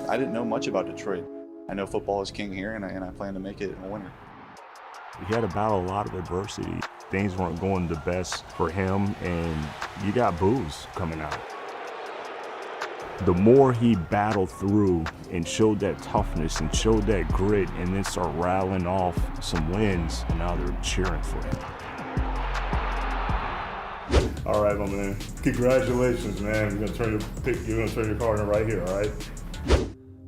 I didn't know much about Detroit. I know football is king here, and I plan to make it a winner. He had to battle a lot of adversity. Things weren't going the best for him, and you got boos coming out. The more he battled through and showed that toughness and showed that grit and then start rattling off some wins, and now they're cheering for him. All right, my man. Congratulations, man. You're gonna turn your corner right here, all right?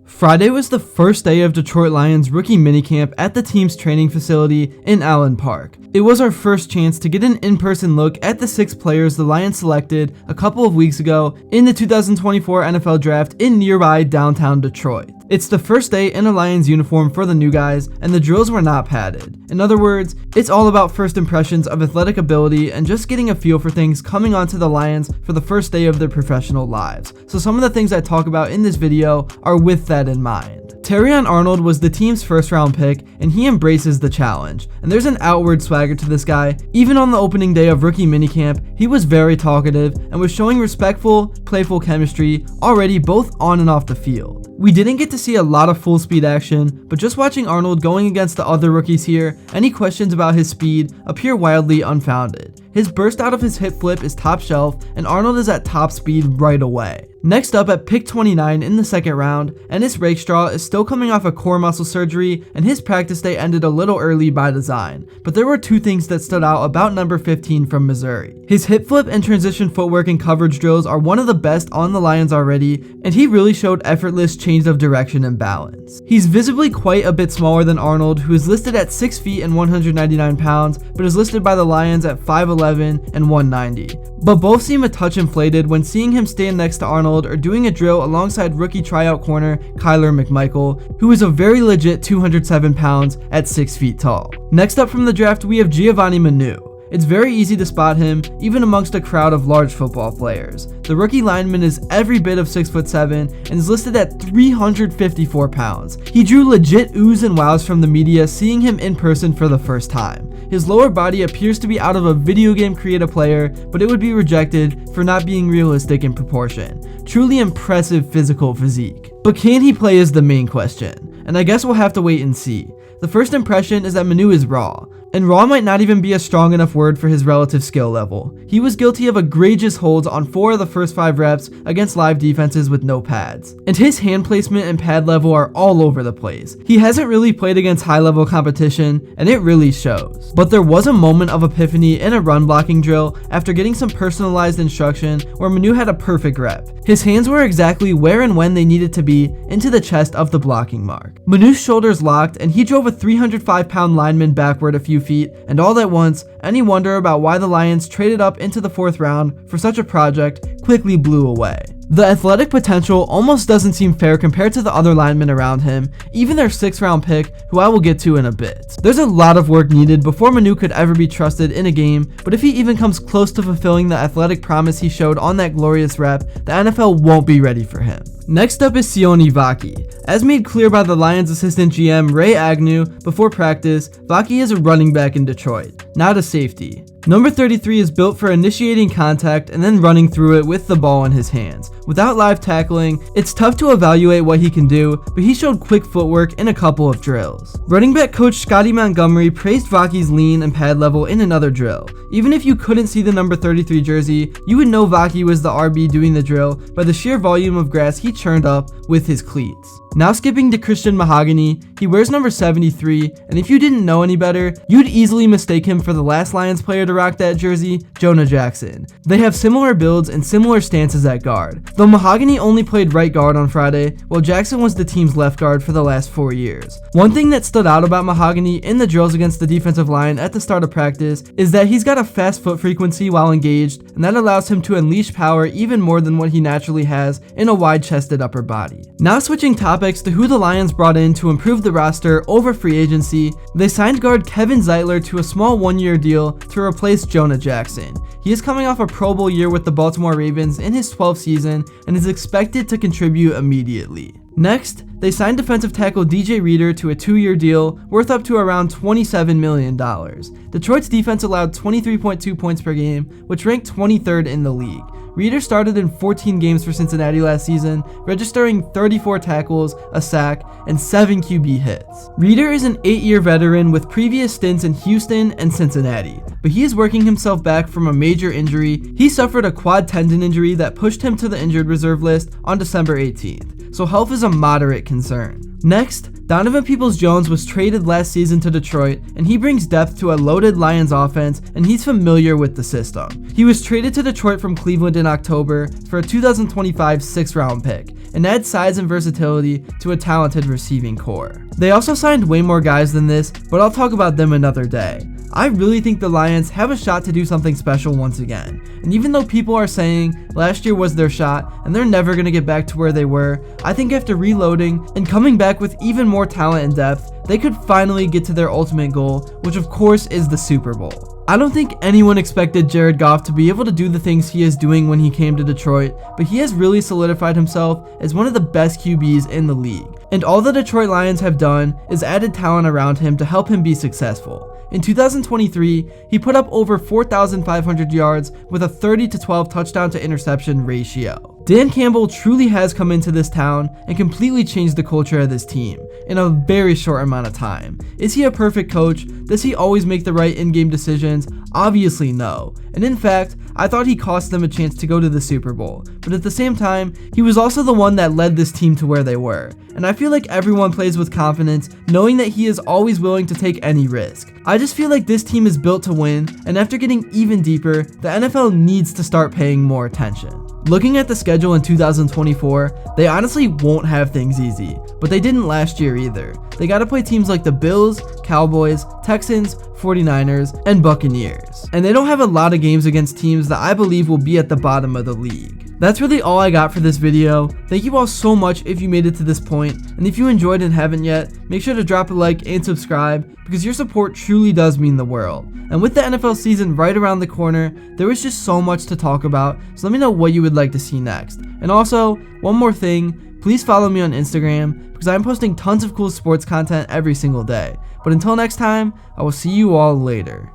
Friday was the first day of Detroit Lions rookie minicamp at the team's training facility in Allen Park. It was our first chance to get an in-person look at the 6 players the Lions selected a couple of weeks ago in the 2024 NFL Draft in nearby downtown Detroit. It's the first day in a Lions uniform for the new guys, and the drills were not padded. In other words, it's all about first impressions of athletic ability and just getting a feel for things coming onto the Lions for the first day of their professional lives. So some of the things I talk about in this video are with that in mind. Terrion Arnold was the team's first round pick, and he embraces the challenge. And there's an outward swagger to this guy. Even on the opening day of rookie minicamp, he was very talkative and was showing respectful, playful chemistry already both on and off the field. We didn't get to see a lot of full speed action, but just watching Arnold going against the other rookies here, any questions about his speed appear wildly unfounded. His burst out of his hip flip is top shelf, and Arnold is at top speed right away. Next up at pick 29 in the second round, Ennis Rakestraw is still coming off a core muscle surgery, and his practice day ended a little early by design. But there were 2 things that stood out about number 15 from Missouri. His hip flip and transition footwork and coverage drills are one of the best on the Lions already, and he really showed effortless change of direction and balance. He's visibly quite a bit smaller than Arnold, who is listed at 6 feet and 199 pounds, but is listed by the Lions at 5'11 and 190. But both seem a touch inflated when seeing him stand next to Arnold or doing a drill alongside rookie tryout corner Kyler McMichael, who is a very legit 207 pounds at 6 feet tall. Next up from the draft, we have Giovanni Manu. It's very easy to spot him, even amongst a crowd of large football players. The rookie lineman is every bit of 6'7" and is listed at 354 pounds. He drew legit oohs and wows from the media seeing him in person for the first time. His lower body appears to be out of a video game creative player, but it would be rejected for not being realistic in proportion. Truly impressive physical physique. But can he play is the main question, and I guess we'll have to wait and see. The first impression is that Manu is raw, and raw might not even be a strong enough word for his relative skill level. He was guilty of egregious holds on 4 of the first 5 reps against live defenses with no pads, and his hand placement and pad level are all over the place. He hasn't really played against high level competition, and it really shows. But there was a moment of epiphany in a run blocking drill after getting some personalized instruction where Manu had a perfect rep. His hands were exactly where and when they needed to be into the chest of the blocking mark. Manu's shoulders locked, and he drove a 305-pound lineman backward a few feet, and all at once, any wonder about why the Lions traded up into the 4th round for such a project quickly blew away. The athletic potential almost doesn't seem fair compared to the other linemen around him, even their 6th round pick, who I will get to in a bit. There's a lot of work needed before Manu could ever be trusted in a game, but if he even comes close to fulfilling the athletic promise he showed on that glorious rep, the NFL won't be ready for him. Next up is Sione Vaki. As made clear by the Lions assistant GM Ray Agnew before practice, Vaki is a running back in Detroit, not a safety. Number 33 is built for initiating contact and then running through it with the ball in his hands. Without live tackling, it's tough to evaluate what he can do, but he showed quick footwork in a couple of drills. Running back coach Scotty Montgomery praised Vaki's lean and pad level in another drill. Even if you couldn't see the number 33 jersey, you would know Vaki was the RB doing the drill by the sheer volume of grass he churned up with his cleats. Now skipping to Christian Mahogany, he wears number 73, and if you didn't know any better, you'd easily mistake him for the last Lions player to rock that jersey, Jonah Jackson. They have similar builds and similar stances at guard, though Mahogany only played right guard on Friday, while Jackson was the team's left guard for the last 4 years. One thing that stood out about Mahogany in the drills against the defensive line at the start of practice is that he's got a fast foot frequency while engaged, and that allows him to unleash power even more than what he naturally has in a wide-chested upper body. Now switching topics to who the Lions brought in to improve the roster over free agency, they signed guard Kevin Zeitler to a small 1-year deal to replace Jonah Jackson. He is coming off a Pro Bowl year with the Baltimore Ravens in his 12th season and is expected to contribute immediately. Next, they signed defensive tackle DJ Reader to a 2-year deal worth up to around $27 million. Detroit's defense allowed 23.2 points per game, which ranked 23rd in the league. Reeder started in 14 games for Cincinnati last season, registering 34 tackles, a sack, and 7 QB hits. Reeder is an 8-year veteran with previous stints in Houston and Cincinnati, but he is working himself back from a major injury. He suffered a quad tendon injury that pushed him to the injured reserve list on December 18th, so health is a moderate concern. Next, Donovan Peoples-Jones was traded last season to Detroit, and he brings depth to a loaded Lions offense, and he's familiar with the system. He was traded to Detroit from Cleveland in October for a 2025 6th-round pick, and adds size and versatility to a talented receiving core. They also signed way more guys than this, but I'll talk about them another day. I really think the Lions have a shot to do something special once again, and even though people are saying last year was their shot and they're never going to get back to where they were, I think after reloading and coming back with even more talent and depth, they could finally get to their ultimate goal, which of course is the Super Bowl. I don't think anyone expected Jarred Goff to be able to do the things he is doing when he came to Detroit, but he has really solidified himself as one of the best QBs in the league. And all the Detroit Lions have done is added talent around him to help him be successful. In 2023, he put up over 4,500 yards with a 30-12 touchdown to interception ratio. Dan Cambell truly has come into this town and completely changed the culture of this team in a very short amount of time. Is he a perfect coach? Does he always make the right in-game decisions? Obviously no. And in fact, I thought he cost them a chance to go to the Super Bowl, but at the same time, he was also the one that led this team to where they were. And I feel like everyone plays with confidence, knowing that he is always willing to take any risk. I just feel like this team is built to win, and after getting even deeper, the NFL needs to start paying more attention. Looking at the schedule in 2024, they honestly won't have things easy, but they didn't last year either. They gotta play teams like the Bills, Cowboys, Texans, 49ers, and Buccaneers. And they don't have a lot of games against teams that I believe will be at the bottom of the league. That's really all I got for this video. Thank you all so much if you made it to this point, and if you enjoyed and haven't yet, make sure to drop a like and subscribe, because your support truly does mean the world. And with the NFL season right around the corner, there is just so much to talk about, so let me know what you would like to see next. And also, one more thing, please follow me on Instagram, because I'm posting tons of cool sports content every single day. But until next time, I will see you all later.